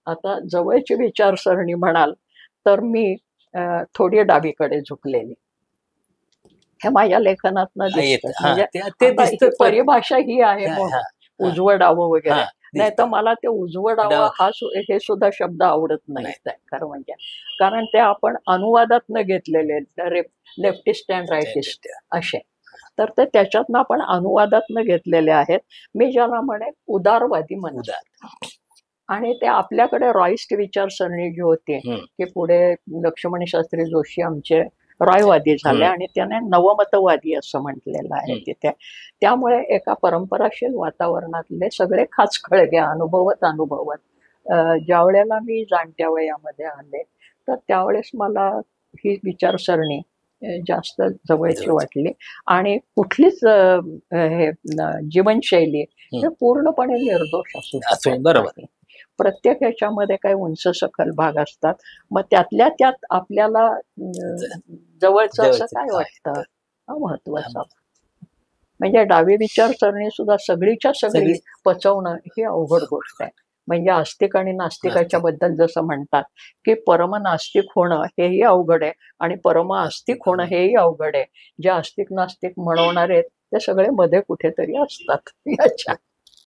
आता जवळची विचारसरणी म्हणाल तर मी थोडी डावीकडे झुकलेली, हे माझ्या लेखनातनं दिसतं. म्हणजे आता ही परिभाषा ही आहे म्हणून उजवं डावं वगैरे, नाही तर मला ते उजवं डावं हे सुद्धा शब्द आवडत नाही खरं म्हणजे. कारण ते आपण अनुवादातनं घेतलेले लेफ्टिस्ट अँड राईटिस्ट असे, तर ते त्याच्यातनं आपण अनुवादातनं घेतलेले आहेत. मी ज्याला म्हणे उदारवादी म्हणतात. आणि ते आपल्याकडे रॉइस्ट विचारसरणी जी होती की पुढे लक्ष्मण शास्त्री जोशी आमचे रॉयवादी झाले आणि त्याने नवमतवादी असं म्हटलेलं आहे तिथे. त्यामुळे एका परंपराशील वातावरणातले सगळे खाचखळगे अनुभवत ज्या वेळेला मी जाणत्या वयामध्ये आले तर त्यावेळेस मला ही विचारसरणी जास्त जवळची वाटली. आणि कुठलीच हे जीवनशैली हे पूर्णपणे निर्दोष असू बरोबर. प्रत्येक ह्याच्यामध्ये काही उंच सखल भाग असतात. मग त्यातल्या त्यात आपल्याला जवळचं असं काय वाटतं हा महत्वाचा. म्हणजे डावी विचारसरणी सुद्धा सगळीच्या सगळी पचवणं ही अवघड गोष्ट आहे. म्हणजे आस्तिक आणि नास्तिकाच्या बद्दल जसं म्हणतात की परम नास्तिक होणं हेही अवघड आहे आणि परम आस्तिक होणं हेही अवघड आहे. जे आस्तिक नास्तिक म्हणवणारे ते सगळे मध्ये कुठेतरी असतात याच्या.